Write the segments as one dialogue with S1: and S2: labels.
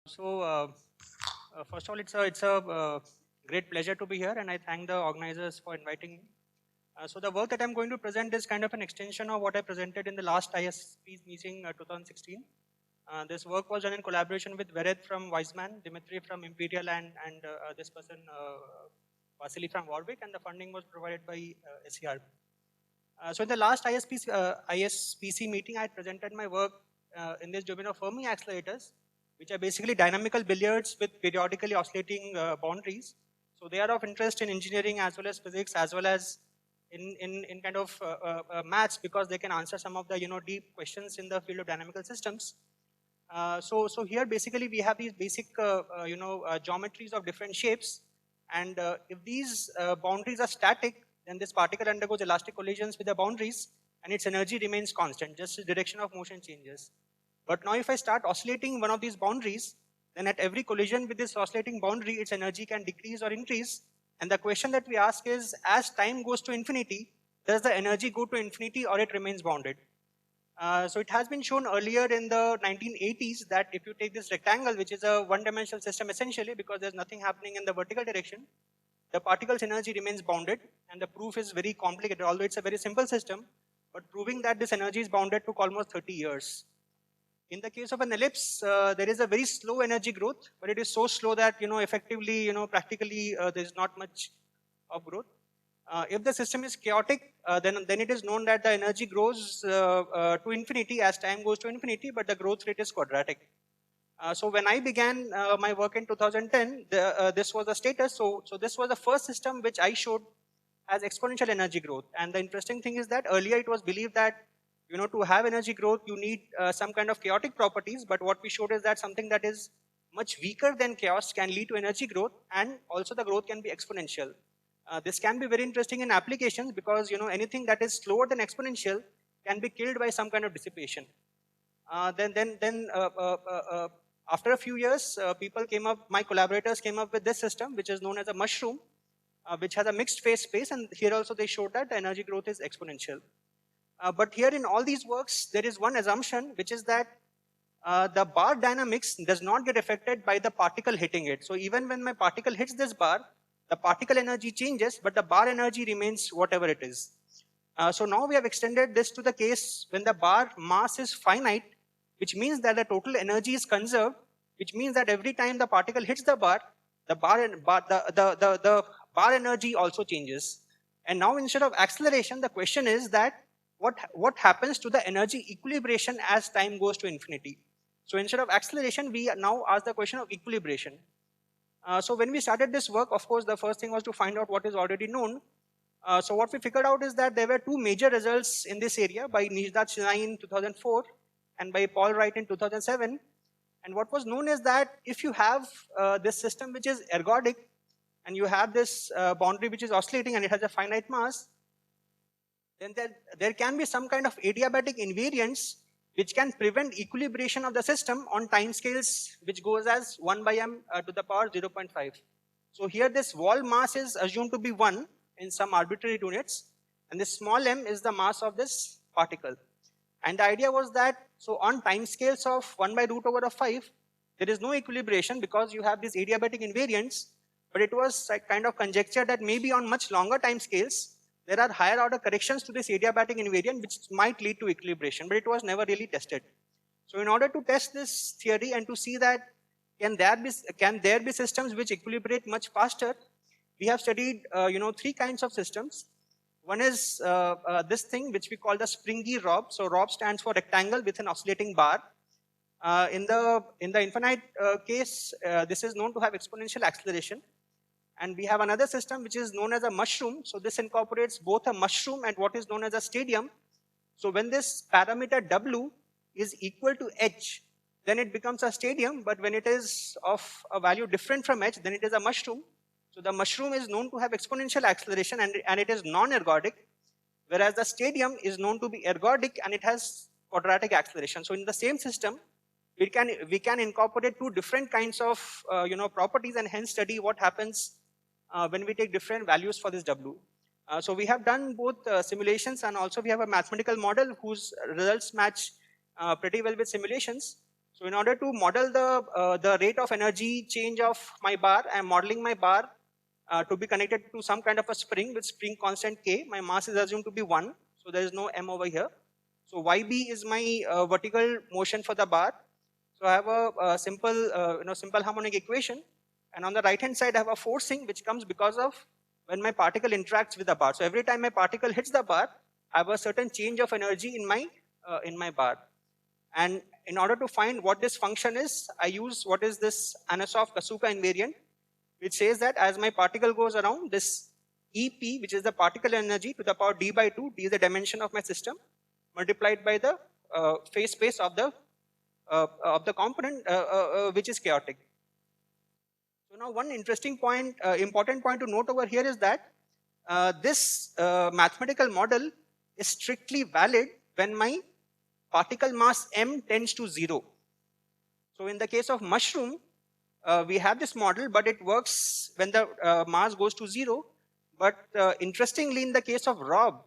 S1: First of all, it's a great pleasure to be here, and I thank the organizers for inviting me. So the work that I'm going to present is kind of an extension of what I presented in the last ISP's meeting 2016. This work was done in collaboration with Vered from Weizmann, Dimitri from Imperial, and this person Vasily from Warwick, and the funding was provided by SER. So in the last ISPC meeting, I had presented my work in this domain of Fermi accelerators, which are basically dynamical billiards with periodically oscillating boundaries. So they are of interest in engineering as well as physics, as well as in kind of maths, because they can answer some of the deep questions in the field of dynamical systems. So here basically we have these basic geometries of different shapes, and if these boundaries are static, then this particle undergoes elastic collisions with the boundaries, and its energy remains constant, just the direction of motion changes. But now if I start oscillating one of these boundaries, then at every collision with this oscillating boundary, its energy can decrease or increase. And the question that we ask is, as time goes to infinity, does the energy go to infinity or it remains bounded? So it has been shown earlier in the 1980s that if you take this rectangle, which is a one-dimensional system essentially, because there's nothing happening in the vertical direction, the particle's energy remains bounded, and the proof is very complicated, although it's a very simple system, but proving that this energy is bounded took almost 30 years. In the case of an ellipse, there is a very slow energy growth, but it is so slow that, effectively, practically there is not much of growth. If the system is chaotic, then it is known that the energy grows to infinity as time goes to infinity, but the growth rate is quadratic. So when I began my work in 2010, this was the status. So this was the first system which I showed as exponential energy growth. And the interesting thing is that earlier it was believed that to have energy growth, you need some kind of chaotic properties. But what we showed is that something that is much weaker than chaos can lead to energy growth, and also the growth can be exponential. This can be very interesting in applications because anything that is slower than exponential can be killed by some kind of dissipation. After a few years, my collaborators came up with this system, which is known as a mushroom, which has a mixed phase space, and here also they showed that the energy growth is exponential. But here in all these works, there is one assumption, which is that the bar dynamics does not get affected by the particle hitting it. So even when my particle hits this bar, the particle energy changes, but the bar energy remains whatever it is. So now we have extended this to the case when the bar mass is finite, which means that the total energy is conserved, which means that every time the particle hits the bar, the bar energy also changes. And now instead of acceleration, the question is that what happens to the energy equilibration as time goes to infinity? So instead of acceleration, we now ask the question of equilibration. So when we started this work, of course, the first thing was to find out what is already known. So what we figured out is that there were two major results in this area by Nijdat Sinai in 2004 and by Paul Wright in 2007. And what was known is that if you have this system which is ergodic, and you have this boundary which is oscillating and it has a finite mass, then there can be some kind of adiabatic invariance which can prevent equilibration of the system on time scales which goes as 1 by m to the power 0.5. So here this wall mass is assumed to be 1 in some arbitrary units, and this small m is the mass of this particle. And the idea was that, so on time scales of 1 by root over of 5, there is no equilibration because you have this adiabatic invariance, but it was a kind of conjecture that maybe on much longer time scales, there are higher order corrections to this adiabatic invariant which might lead to equilibration, but it was never really tested. So in order to test this theory and to see that can there be systems which equilibrate much faster, we have studied three kinds of systems. One is this thing which we call the springy Rob. So Rob stands for rectangle with an oscillating bar. In the infinite case, this is known to have exponential acceleration. And we have another system which is known as a mushroom. So this incorporates both a mushroom and what is known as a stadium. So when this parameter W is equal to H, then it becomes a stadium. But when it is of a value different from H, then it is a mushroom. So the mushroom is known to have exponential acceleration and it is non-ergodic, whereas the stadium is known to be ergodic and it has quadratic acceleration. So in the same system, we can incorporate two different kinds of properties and hence study what happens when we take different values for this W. So we have done both simulations, and also we have a mathematical model whose results match pretty well with simulations. So in order to model the rate of energy change of my bar, I am modeling my bar to be connected to some kind of a spring with spring constant K. My mass is assumed to be 1, so there is no M over here. So YB is my vertical motion for the bar. So I have a simple, simple harmonic equation, and on the right hand side I have a forcing which comes because of when my particle interacts with the bar. So every time my particle hits the bar, I have a certain change of energy in my bar. And in order to find what this function is, I use what is this Anosov-Kasuka invariant, which says that as my particle goes around, this EP, which is the particle energy to the power d by 2, d is the dimension of my system, multiplied by the phase space of the component, which is chaotic. So now one interesting point, important point to note over here is that this mathematical model is strictly valid when my particle mass m tends to 0. So in the case of mushroom, we have this model, but it works when the mass goes to 0. But interestingly, in the case of Rob,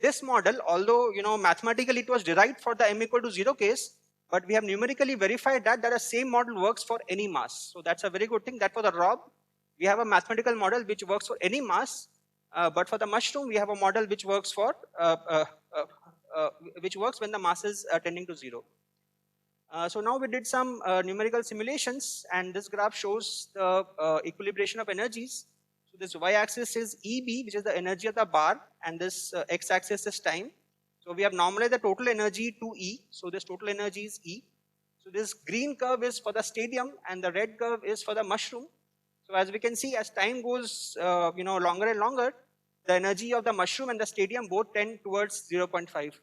S1: this model, although mathematically it was derived for the m equal to 0 case, but we have numerically verified that the same model works for any mass. So that's a very good thing that for the Rob, we have a mathematical model which works for any mass, but for the mushroom, we have a model which works for which works when the mass is tending to 0. So now we did some numerical simulations, and this graph shows the equilibration of energies. So this y-axis is EB, which is the energy of the bar, and this x-axis is time. So we have normalized the total energy to E. So this total energy is E. So this green curve is for the stadium, and the red curve is for the mushroom. So as we can see, as time goes longer and longer, the energy of the mushroom and the stadium both tend towards 0.5.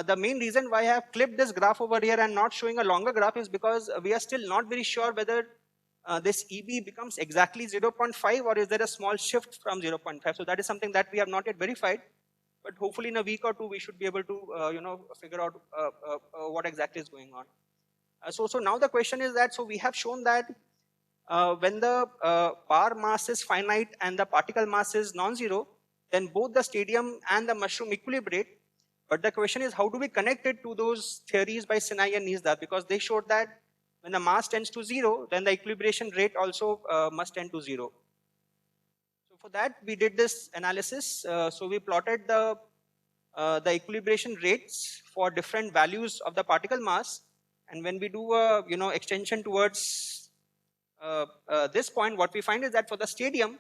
S1: The main reason why I have clipped this graph over here and not showing a longer graph is because we are still not very sure whether this EB becomes exactly 0.5 or is there a small shift from 0.5. So that is something that we have not yet verified, but hopefully in a week or two we should be able to figure out what exactly is going on. So now the question is that, so we have shown that when the bar mass is finite and the particle mass is non-zero, then both the stadium and the mushroom equilibrate. But the question is, how do we connect it to those theories by Sinai and Nisda? Because they showed that when the mass tends to 0, then the equilibration rate also must tend to 0. So for that, we did this analysis. So we plotted the equilibration rates for different values of the particle mass. And when we do a extension towards this point, what we find is that for the stadium,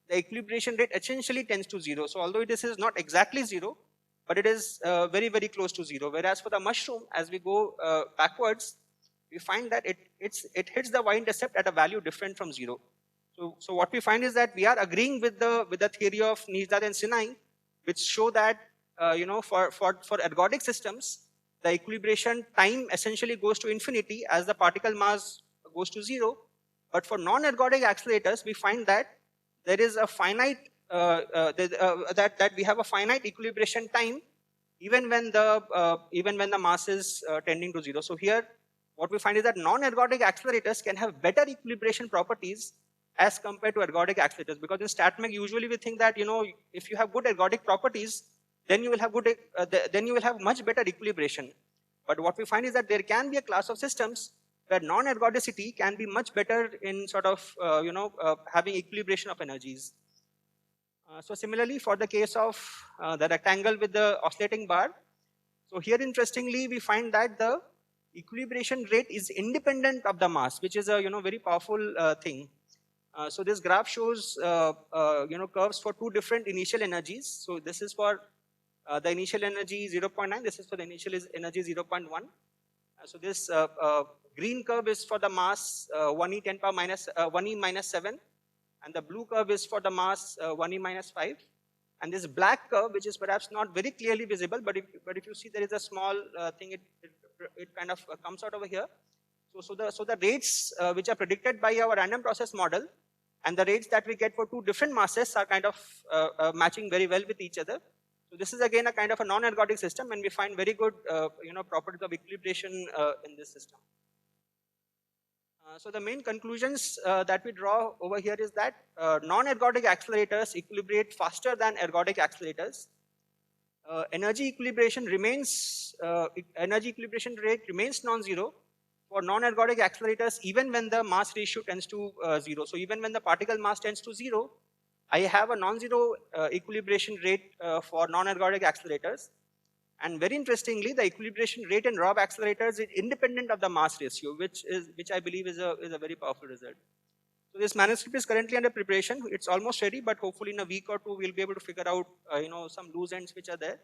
S1: the equilibration rate essentially tends to 0. So although this is not exactly 0, but it is very, very close to 0. Whereas for the mushroom, as we go backwards, we find that it hits the y-intercept at a value different from 0. So what we find is that we are agreeing with the theory of Nisda and Sinai, which show that for ergodic systems, the equilibration time essentially goes to infinity as the particle mass goes to 0. But for non-ergodic accelerators, we find that there is a finite that we have a finite equilibration time even when the mass is tending to 0. So here, what we find is that non-ergodic accelerators can have better equilibration properties as compared to ergodic accelerators, because in StatMech usually we think that if you have good ergodic properties, then you will have much better equilibration. But what we find is that there can be a class of systems where non-ergodicity can be much better in sort of having equilibration of energies. So similarly, for the case of the rectangle with the oscillating bar, so here interestingly we find that the equilibration rate is independent of the mass, which is a very powerful thing. So this graph shows curves for two different initial energies. So this is for the initial energy 0.9. This is for the initial energy 0.1. So this green curve is for the mass 1e 10 power minus 1e minus 7, and the blue curve is for the mass 1e minus 5. And this black curve, which is perhaps not very clearly visible, but if you see there is a small thing, it kind of comes out over here. So the rates which are predicted by our random process model and the rates that we get for two different masses are kind of matching very well with each other. So this is again a kind of a non-ergodic system, and we find very good properties of equilibration in this system. So the main conclusions that we draw over here is that non-ergodic accelerators equilibrate faster than ergodic accelerators. Energy equilibration rate remains non-zero, for non-ergodic accelerators, even when the mass ratio tends to 0. So even when the particle mass tends to 0, I have a non-zero equilibration rate for non-ergodic accelerators. And very interestingly, the equilibration rate in Rob accelerators is independent of the mass ratio, which I believe is a very powerful result. So this manuscript is currently under preparation. It's almost ready, but hopefully in a week or two we'll be able to figure out some loose ends which are there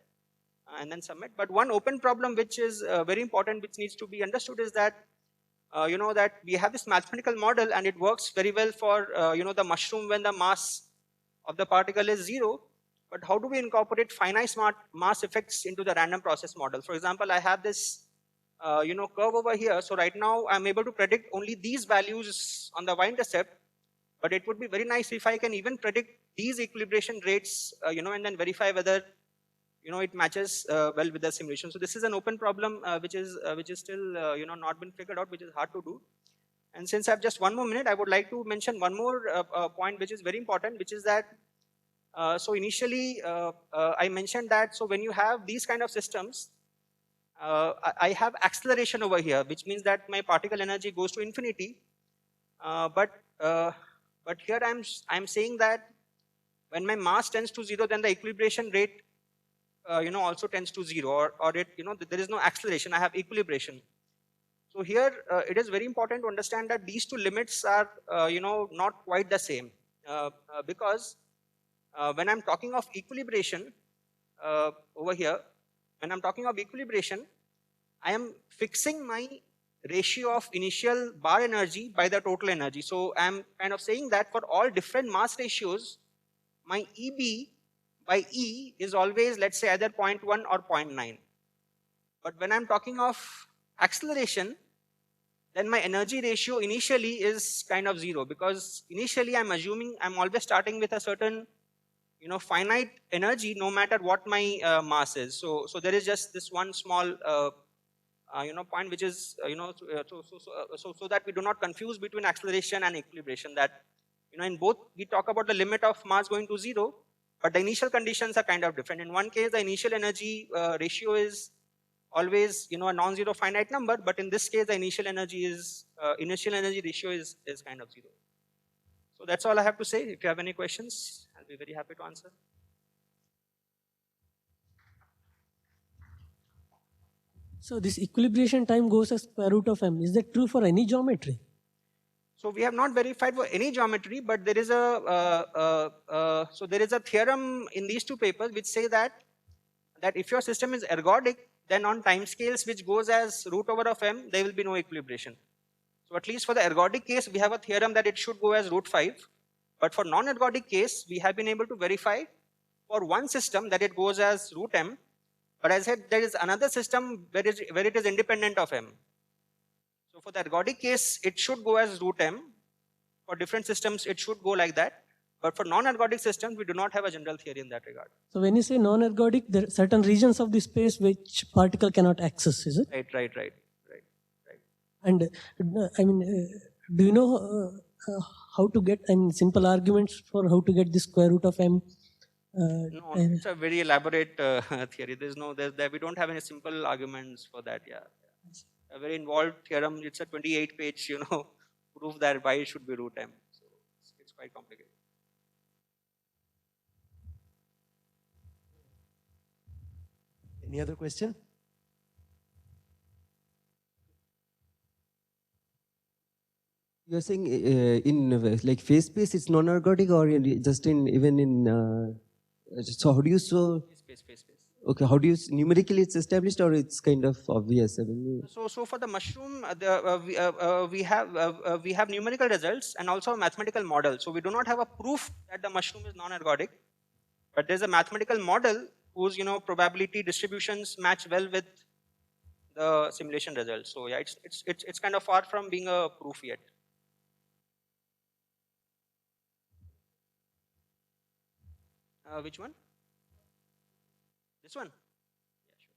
S1: and then submit. But one open problem which is very important, which needs to be understood, is that that we have this mathematical model and it works very well for the mushroom when the mass of the particle is 0. But how do we incorporate finite mass effects into the random process model? For example, I have this curve over here. So right now I'm able to predict only these values on the y-intercept, but it would be very nice if I can even predict these equilibration rates, and then verify whether it matches well with the simulation. So this is an open problem which is still not been figured out, which is hard to do. And since I have just 1 more minute, I would like to mention one more point which is very important, which is that so initially I mentioned that so when you have these kind of systems, I have acceleration over here, which means that my particle energy goes to infinity. But here I'm saying that when my mass tends to 0, then the equilibration rate also tends to 0, or it there is no acceleration. I have equilibration. So here it is very important to understand that these two limits are not quite the same because when I'm talking of equilibration over here, when I'm talking of equilibration, I am fixing my ratio of initial bar energy by the total energy. So I'm kind of saying that for all different mass ratios, my EB by E is always, let's say, either 0.1 or 0.9. But when I'm talking of acceleration, then my energy ratio initially is kind of 0, because initially I'm assuming I'm always starting with a certain finite energy no matter what my mass is. So there is just this one small point which is so that we do not confuse between acceleration and equilibration, that in both we talk about the limit of mass going to 0, but the initial conditions are kind of different. In one case the initial energy ratio is always a non-zero finite number, but in this case the initial energy ratio is kind of 0. So that's all I have to say. If you have any questions, I'll be very happy to answer.
S2: So this equilibration time goes as square root of m. Is that true for any geometry?
S1: So we have not verified for any geometry, but there is a theorem in these two papers which say that if your system is ergodic, then on time scales which goes as root over of m, there will be no equilibration. So at least for the ergodic case, we have a theorem that it should go as root 5. But for non-ergodic case, we have been able to verify for one system that it goes as root m. But as I said, there is another system where it is independent of m. So for the ergodic case, it should go as root m. For different systems, it should go like that. But for non-ergodic systems, we do not have a general theory in that regard.
S2: So when you say non-ergodic, there are certain regions of the space which particle cannot access, is it?
S1: Right.
S2: And I mean, do you know how to get simple arguments for how to get the square root of m?
S1: No, it's a very elaborate theory. We don't have any simple arguments for that. Yeah, a very involved theorem. It's a 28-page, proof that why it should be root m. So it's quite complicated.
S3: Any other question? You're saying in like phase space it's non-ergodic, or just even in so how do you
S1: Space.
S3: Okay, how do you numerically it's established, or it's kind of obvious? I mean,
S1: so for the mushroom, we have numerical results and also a mathematical model. So we do not have a proof that the mushroom is non-ergodic, but there's a mathematical model whose probability distributions match well with the simulation results. So yeah, it's kind of far from being a proof yet. Which one? This one? Yeah, sure.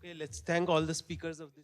S3: okay, let's thank all the speakers of this.